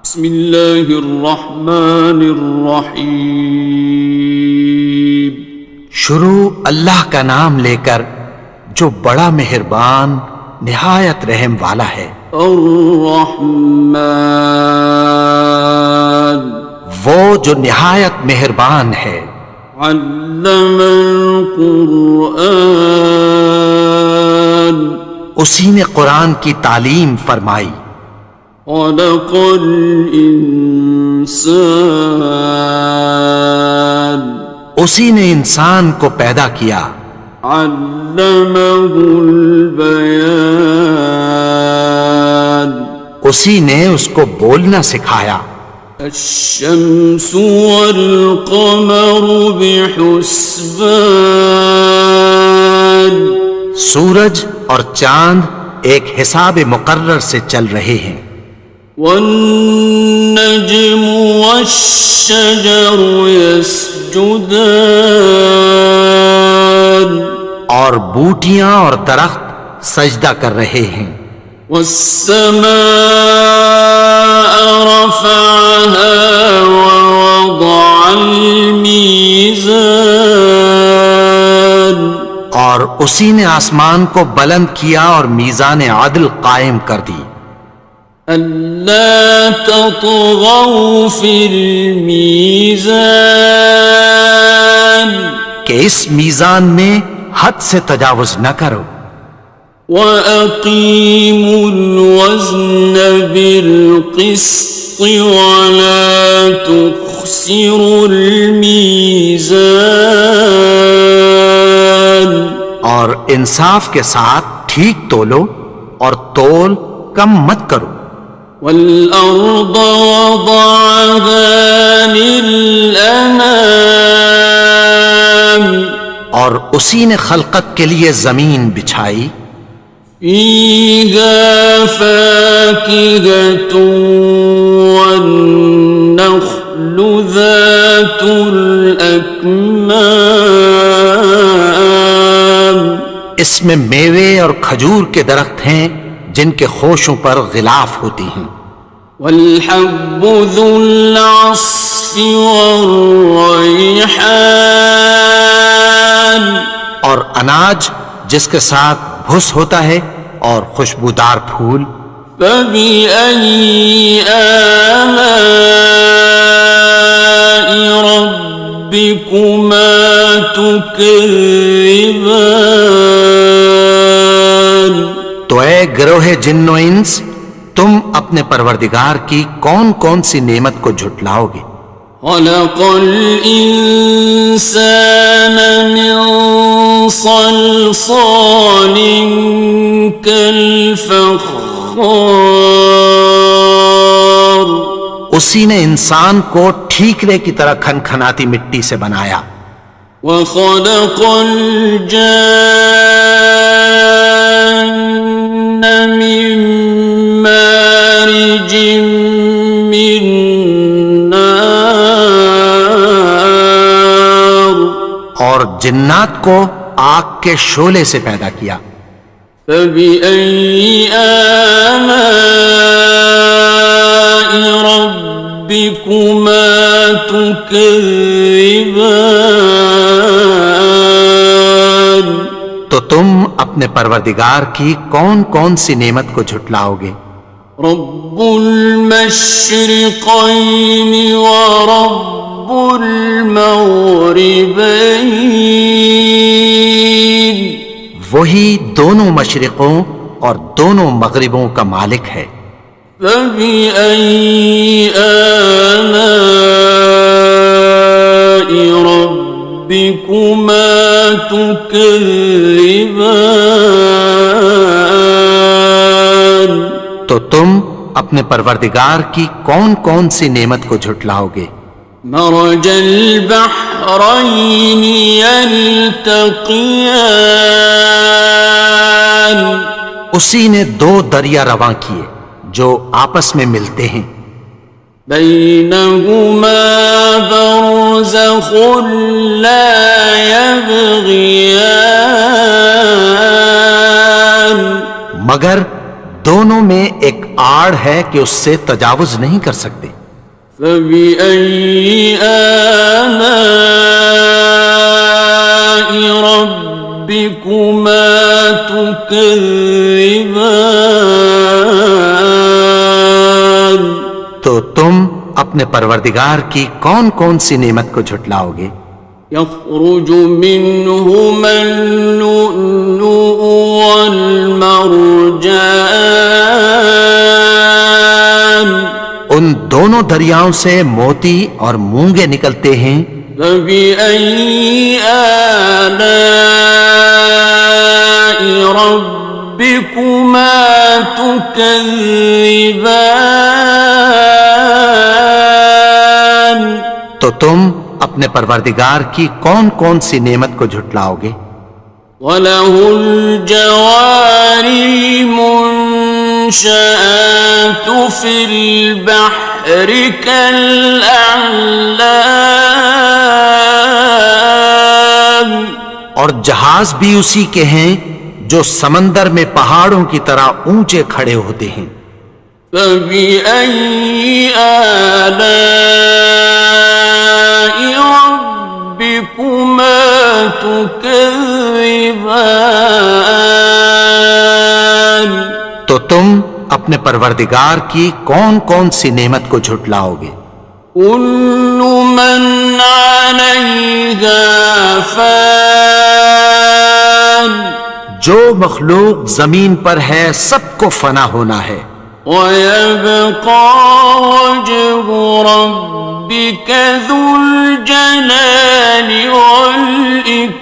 بسم اللہ الرحمن الرحیم۔ شروع اللہ کا نام لے کر جو بڑا مہربان نہایت رحم والا ہے۔ الرحمن، وہ جو نہایت مہربان ہے۔ علم القرآن، اسی نے قرآن کی تعلیم فرمائی۔ خلق الانسان، اسی نے انسان کو پیدا کیا۔ علمہ البیان، اسی نے اس کو بولنا سکھایا۔ الشمس والقمر بحسبان، سورج اور چاند ایک حساب مقرر سے چل رہے ہیں۔ والنجم والشجر يسجدان، اور بوٹیاں اور درخت سجدہ کر رہے ہیں۔ والسماء رفعها ووضع الميزان، اور اسی نے آسمان کو بلند کیا اور میزان عدل قائم کر دی۔ ألا تطغوا في الميزان، کہ اس میزان میں حد سے تجاوز نہ کرو۔ وَأَقِيمُوا الْوَزْنَ بِالْقِسْطِ وَلَا تُخْسِرُوا الْمِيزَانَ، اور انصاف کے ساتھ ٹھیک تولو اور تول کم مت کرو۔ وَالْأَرْضَ وَضَعَهَا لِلْأَنَامِ، اور اسی نے خلقت کے لیے زمین بچھائی۔ فِيهَا فَاكِهَةٌ وَالنَّخْلُ ذَاتُ الْأَكْمَامِ، اس میں میوے اور کھجور کے درخت ہیں جن کے خوشوں پر غلاف ہوتی ہیں۔ وَالْحَبُّ ذُو الْعَصْفِ وَالرَّيْحَانِ، اور اناج جس کے ساتھ بھس ہوتا ہے اور خوشبودار پھول۔ فَبِأَيِّ آلَاءِ رَبِّكُمَا تُكَذِّبَانِ، تو اے گروہ جن و انس، تم اپنے پروردگار کی کون کون سی نعمت کو جھٹلاؤ گے؟ خَلَقَ الْإِنسَانَ مِنْ صَلْصَالٍ كَالْفَخَّارِ، اسی نے انسان کو ٹھیکرے کی طرح کھنکھناتی مٹی سے بنایا۔ وَخَلَقَ الْجَانَّ مِن مَّارِجٍ مِّن نَّارٍ، اور جنات کو آگ کے شعلے سے پیدا کیا۔ فَبِأَيِّ آلَاءِ رَبِّكُمَا تُكَذِّبَانِ، تو تم اپنے پروردگار کی کون کون سی نعمت کو جھٹلاؤ گے؟ رب المشرقین ورب المغربین، وہی دونوں مشرقوں اور دونوں مغربوں کا مالک ہے۔ فَبِأَيِّ آلَاءِ رَبِّكُمَا تُكَذِّبَانِ، تو تم اپنے پروردگار کی کون کون سی نعمت کو جھٹلاؤ گے؟ مرج البحرین یلتقیان، اسی نے دو دریا رواں کیے جو آپس میں ملتے ہیں۔ بینہما برزخ لا یبغیان، مگر دونوں میں ایک آڑ ہے کہ اس سے تجاوز نہیں کر سکتے۔ فبأي آلاء ربكما تكذبان؟ تو تم اپنے پروردگار کی کون کون سی نعمت کو جھٹلاؤ گے؟ يخرج منهما اللؤلؤ والمرجان ان دونوں دریاؤں سے موتی اور مونگے نکلتے ہیں۔ فبأي آلاء ربكما تكذبان؟ تو تم اپنے پروردگار کی کون کون سی نعمت کو جھٹلاؤ گے؟ وَلَهُ الْجَوَارِ الْمُنشَآتُ فِي الْبَحْرِ كَالْأَعْلَامِ، اور جہاز بھی اسی کے ہیں جو سمندر میں پہاڑوں کی طرح اونچے کھڑے ہوتے ہیں۔ فَبِأَيِّ آلَاءِ رَبِّكُمَا تُكَذِّبَانِ؟ تو تم اپنے پروردگار کی کون کون سی نعمت کو جھٹلاؤ گے؟ كُلُّ مَنْ عَلَيْهَا فَانٍ، جو مخلوق زمین پر ہے سب کو فنا ہونا ہے۔ وَيَبْقَى وَجْهُ رَبِّكَ ذُو الْجَلَالِ وَالْإِكْرَامِ،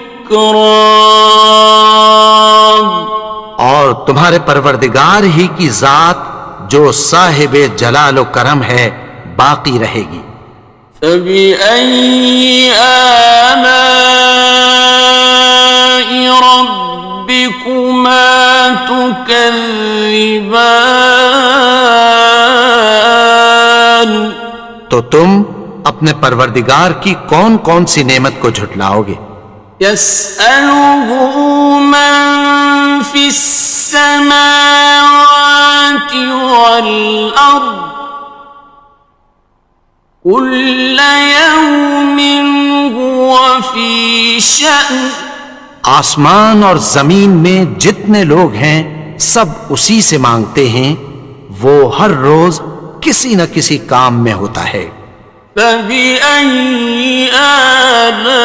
اور تمہارے پروردگار ہی کی ذات جو صاحب جلال و کرم ہے باقی رہے گی۔ فَبِأَيِّ آلَاءِ رَبِّكُمَا تُكَذِّبَانِ؟ تو تم اپنے پروردگار کی کون کون سی نعمت کو جھٹلاؤ گے؟ يَسْأَلُهُ مَن فِي السَّمَاوَاتِ وَالْأَرْضِ كُلَّ يَوْمٍ هُوَ فِي شَأْنٍ، آسمان اور زمین میں جتنے لوگ ہیں سب اسی سے مانگتے ہیں، وہ ہر روز کسی نہ کسی کام میں ہوتا ہے۔ فَبِأَيِّ آلَاءِ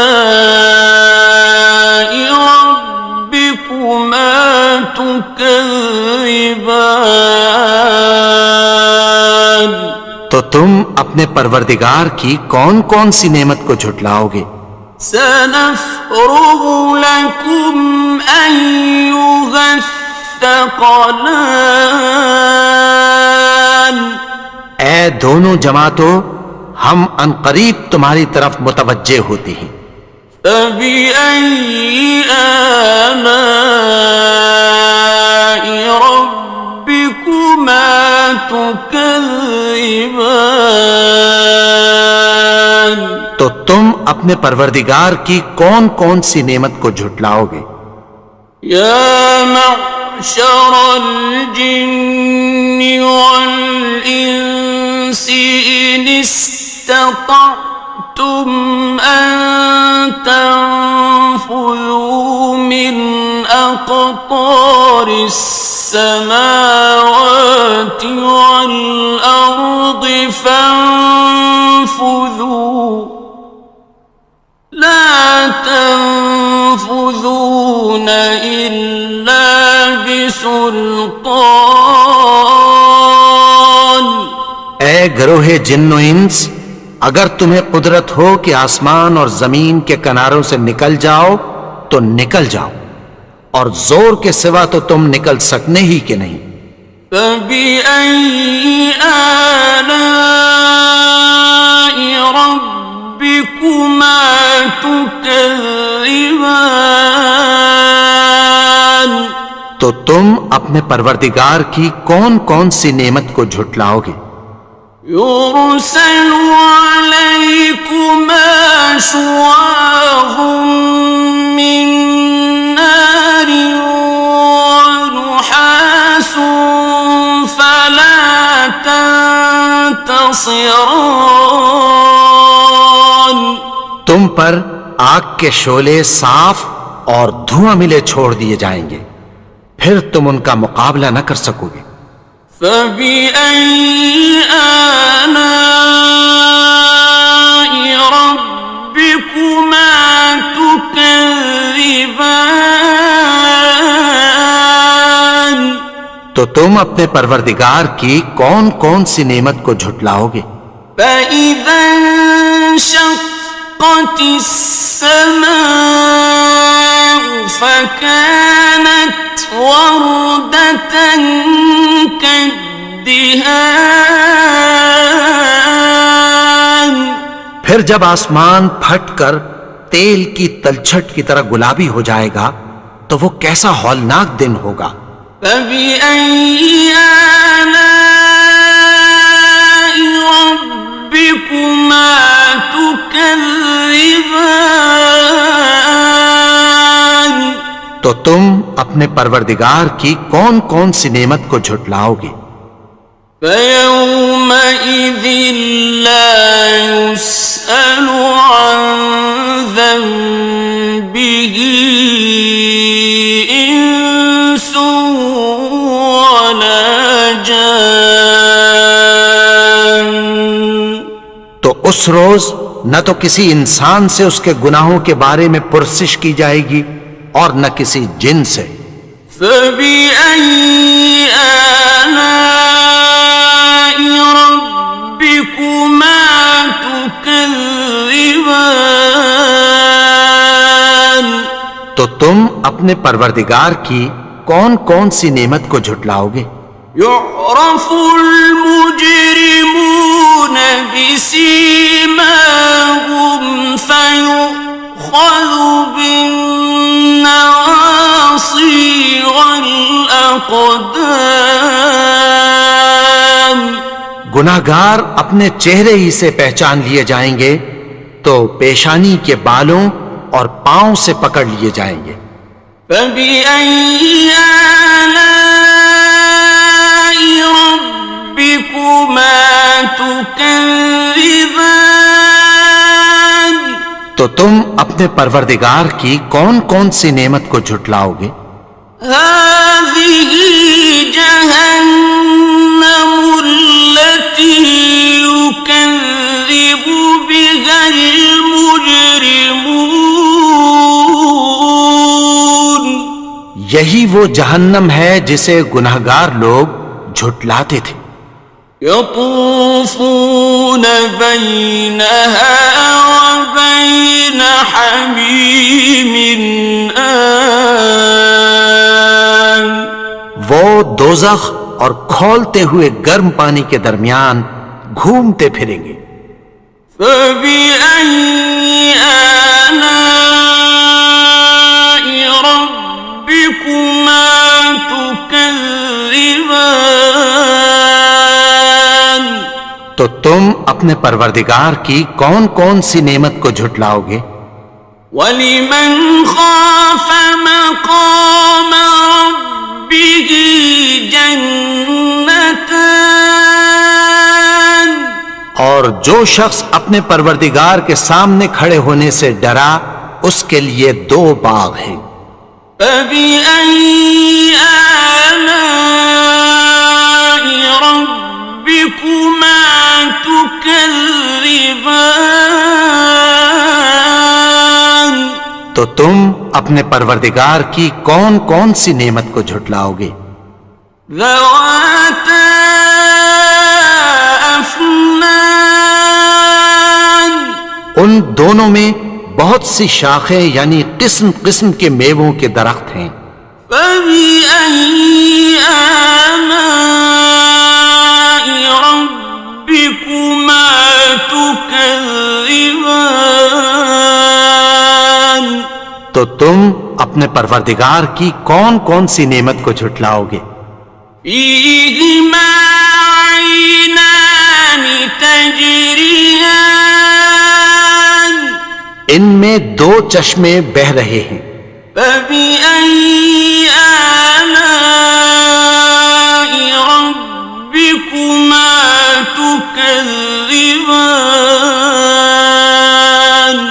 رَبِّكُمَا تُكَذِّبَانِ؟ تو تم اپنے پروردگار کی کون کون سی نعمت کو جھٹلاؤ گے؟ سَنَفْرُغُ لَكُمْ أَيُّهَ الثَّقَلَانِ؟ اے دونوں جماعتوں، ہم عنقریب تمہاری طرف متوجہ ہوتے ہیں۔ فَبِأَيِّ آلَاءِ رَبِّكُمَا تُكَذِّبَانِ؟ تو تم اپنے پروردگار کی کون کون سی نعمت کو جھٹلاؤ گے؟ يَا مَعْشَرَ الْجِنِّ وَالْإِنسِ إِنِ اسْتَطَعْتُمْ أَن تَنفُذُوا مِنْ أَقْطَارِ السَّمَاوَاتِ وَالْأَرْضِ فَانفُذُوا لَا تَنفُذُونَ إِلَّا بِسُلْطَانٍ۔ اے گروہ جن و انس، اگر تمہیں قدرت ہو کہ آسمان اور زمین کے کناروں سے نکل جاؤ تو نکل جاؤ، اور زور کے سوا تو تم نکل سکنے ہی کہ نہیں۔ فَبِأَيِّ آلَاءِ رَبِّكُمَا تُكَذِّبَانِ؟ تو تم اپنے پروردگار کی کون کون سی نعمت کو جھٹلاؤ گے؟ يُرْسَلُ عَلَيْكُمَا شُوَاظٌ مِّن نَّارٍ وَنُحَاسٌ فَلَا تنتصران تم پر آگ کے شعلے صاف اور دھواں ملے چھوڑ دیے جائیں گے، پھر تم ان کا مقابلہ نہ کر سکو گے۔ فبأي آلاء ربكما تكذبان تو تم اپنے پروردگار کی کون کون سی نعمت کو جھٹلاؤ گے؟ فإذا انشقت السماء فكانت وردة كالدهان پھر جب آسمان پھٹ کر تیل کی تلچھٹ کی طرح گلابی ہو جائے گا تو وہ کیسا ہولناک دن ہوگا۔ فبأي آلاء ربكما تكذبان تو تم اپنے پروردگار کی کون کون سی نعمت کو جھٹلاؤ گے؟ فيومئذ لا يسأل عن ذنبه إنس ولا جان تو اس روز نہ تو کسی انسان سے اس کے گناہوں کے بارے میں پرسش کی جائے گی اور نہ کسی جن سے۔ فبأي آلاء ربكما تكذبان تو تم اپنے پروردگار کی کون کون سی نعمت کو جھٹلاؤ گے؟ يعرف المجرمون بسيماهم فيؤخذ بالنواصي والأقدام گناہگار اپنے چہرے ہی سے پہچان لیے جائیں گے تو پیشانی کے بالوں اور پاؤں سے پکڑ لیے جائیں گے۔ فبأي آلاء ربكما تكذبان تو تم اپنے پروردگار کی کون کون سی نعمت کو جھٹلاؤ گے؟ هذه جهنم التي يكذب بها المجرمون یہی وہ جہنم ہے جسے گناہگار لوگ جھٹلاتے تھے۔ يطوفون بينها وبين حميم آن وہ دوزخ اور کھولتے ہوئے گرم پانی کے درمیان گھومتے پھریں گے۔ فبأي آلاء ربكما تكذبان تو تم اپنے پروردگار کی کون کون سی نعمت کو جھٹلاؤ گے؟ وَلِمَنْ خَافَ مَقَامَ رَبِّهِ جَنَّتَانِ اور جو شخص اپنے پروردگار کے سامنے کھڑے ہونے سے ڈرا اس کے لیے دو باغ ہیں۔ فَبِأَيِّ آلَاءِ رَبِّكُمَا تُكَذِّبَانِ تو تم اپنے پروردگار کی کون کون سی نعمت کو جھٹلاؤ گے؟ ذَوَاتَا أَفْنَانٍ ان دونوں میں بہت سی شاخیں یعنی قسم قسم کے میووں کے درخت ہیں۔ فَبِأَيِّ آلَاءِ رَبِّكُمَا تُكَذِّبَانِ تو تم اپنے پروردگار کی کون کون سی نعمت کو جھٹلاؤ گے؟ فِيهِمَا عَيْنَانِ تَجْرِيَانِ ان میں دو چشمے بہہ رہے ہیں۔ فَبِأَيِّ آلَاءِ رَبِّكُمَا تُكَذِّبَانِ تكذبان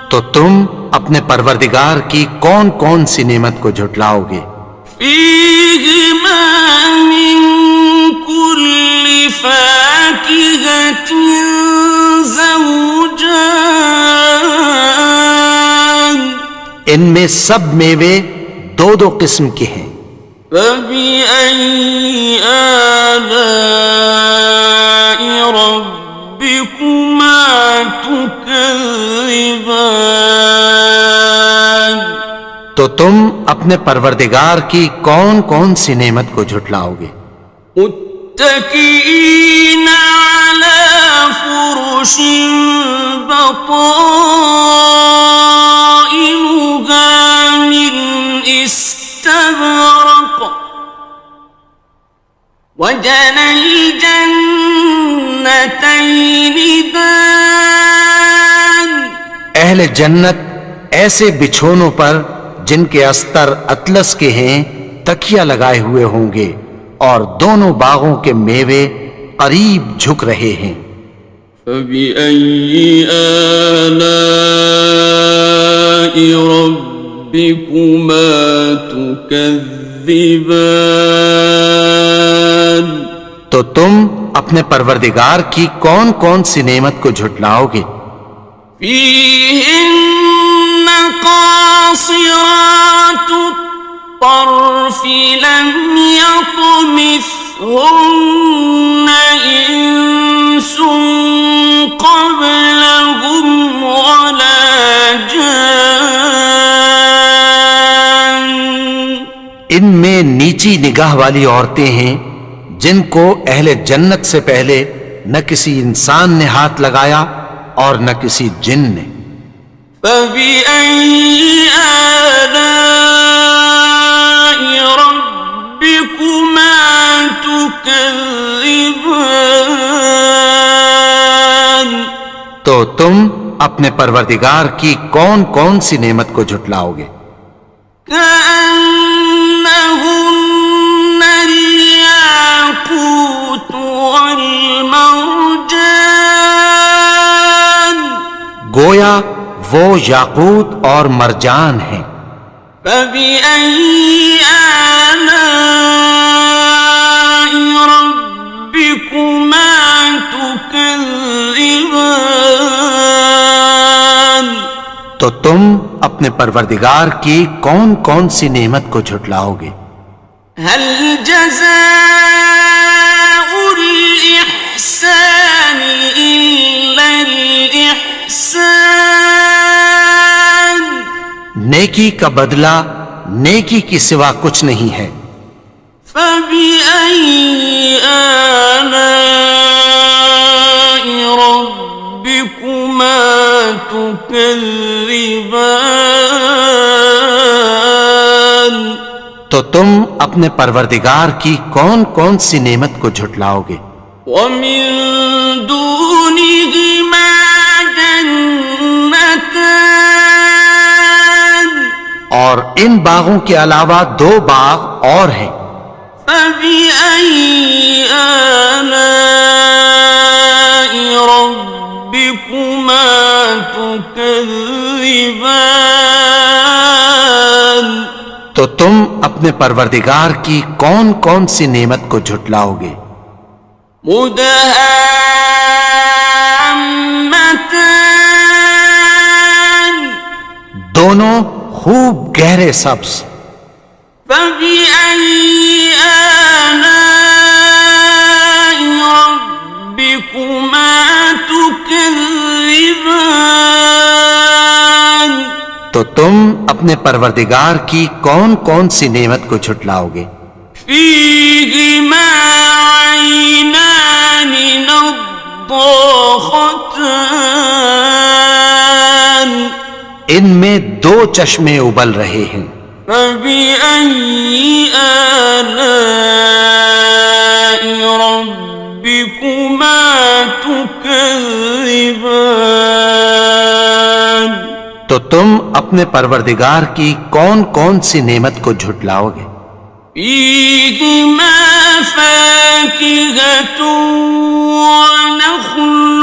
تو تم اپنے پروردگار کی کون کون سی نعمت کو جھٹلاؤ گے؟ فيهما من كل فاكهة زوجان ان میں سب میوے دو دو قسم کے ہیں۔ فبأي آلاء ربكما تكذبان تو تم اپنے پروردگار کی کون کون سی نعمت کو جھٹلاؤ گے؟ متكئين على فرش بطائنها من استبرق وجنى الجنتين دان اہل جنت ایسے بچھونوں پر جن کے استر اطلس کے ہیں تکیہ لگائے ہوئے ہوں گے اور دونوں باغوں کے میوے قریب جھک رہے ہیں۔ فبأي آلاء ربكما تكذبان تو تم اپنے پروردگار کی کون کون سی نعمت کو جھٹلاؤ گے؟ فيهن قاصرات الطرف لم يطمثهن إنس قبلهم ولا جان ان میں نیچی نگاہ والی عورتیں ہیں جن کو اہل جنت سے پہلے نہ کسی انسان نے ہاتھ لگایا اور نہ کسی جن نے۔ فبأي آلاء ربكما تكذبان تو تم اپنے پروردگار کی کون کون سی نعمت کو جھٹلاؤ گے؟ كأنهن الياقوت والمرجان گویا وہ یاقوت اور مرجان ہیں۔ فبأي آلاء ربكما تكذبان تو تم اپنے پروردگار کی کون کون سی نعمت کو جھٹلاؤ گے؟ هل جزاء الإحسان إلا الإحسان نیکی کا بدلہ نیکی کی سوا کچھ نہیں ہے۔ فبأي آلاء ربكما تكذبان تو تم اپنے پروردگار کی کون کون سی نعمت کو جھٹلاؤ گے؟ ومن دونهما جنتان اور ان باغوں کے علاوہ دو باغ اور ہیں۔ فبأي آلاء ربكما تكذبان تو تم اپنے پروردگار کی کون کون سی نعمت کو جھٹلاؤ گے؟ مدهامتان دونوں خوب گہرے سبز۔ فبأي آلاء ربكما تكذبان تو تم اپنے پروردگار کی کون کون سی نعمت کو جھٹلاؤ گے؟ فيهما عينان نضاختان ان میں دو چشمے ابل رہے ہیں۔ فبأي آلاء ربكما تكذبان تو تم اپنے پروردگار کی کون کون سی نعمت کو جھٹلاؤ گے؟ فيهما فاكهة ونخل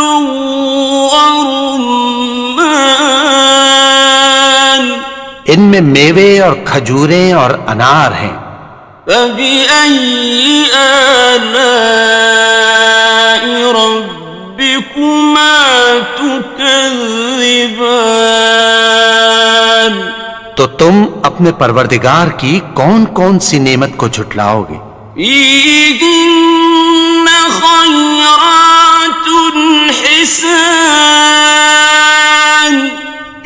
ورمان ان میں میوے اور کھجوریں اور انار ہیں. فبأي آلاء ربكما تكذبان تو تم اپنے پروردگار کی کون کون سی نعمت کو جھٹلاؤ گے؟ فيهن خيرات حسان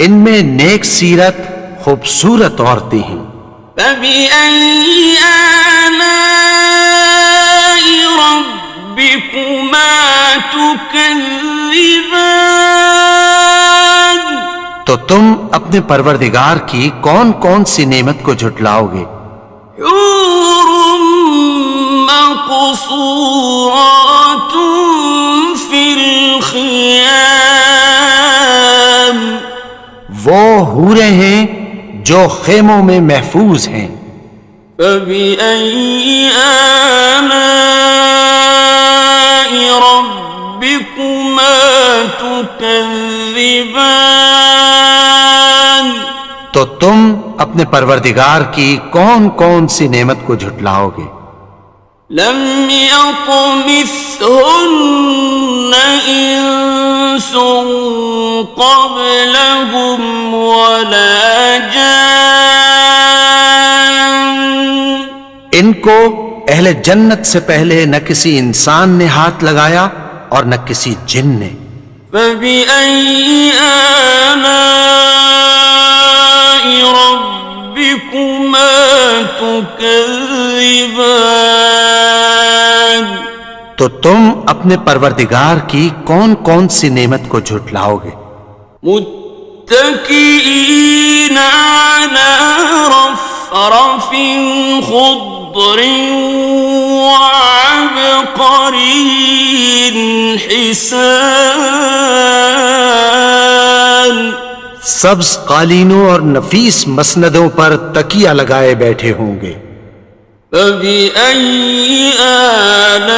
ان میں نیک سیرت خوبصورت عورتیں ہیں. فبأي آلاء ربكما تكذبان تو تم اپنے پروردگار کی کون کون سی نعمت کو جھٹلاؤ گے؟ حور مقصورات في الخيام وہ حوریں ہیں جو خیموں میں محفوظ ہیں. فبأي آلاء ربكما تكذبان تو تم اپنے پروردگار کی کون کون سی نعمت کو جھٹلاؤ گے؟ لم يطمثهن إنس قبلهم ولا جان ان کو اہل جنت سے پہلے نہ کسی انسان نے ہاتھ لگایا اور نہ کسی جن نے. فبأي آلاء ربكما تكذبان تو تم اپنے پروردگار کی کون کون سی نعمت کو جھٹلاؤ گے؟ متكئين على رفرف خضر وعبقري حسان سبز قالینوں اور نفیس مسندوں پر تکیہ لگائے بیٹھے ہوں گے. فبأي آلاء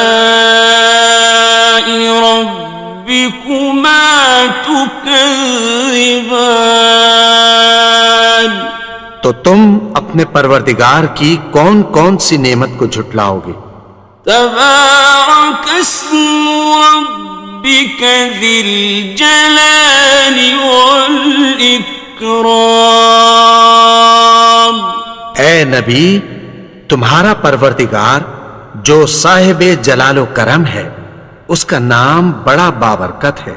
ربكما تكذبان تو تم اپنے پروردگار کی کون کون سی نعمت کو جھٹلاؤ گے؟ تبارك اسم ربك ذي الجلال والإكرام اے نبی، تمہارا پروردگار جو صاحب جلال و کرم ہے، اس کا نام بڑا بابرکت ہے.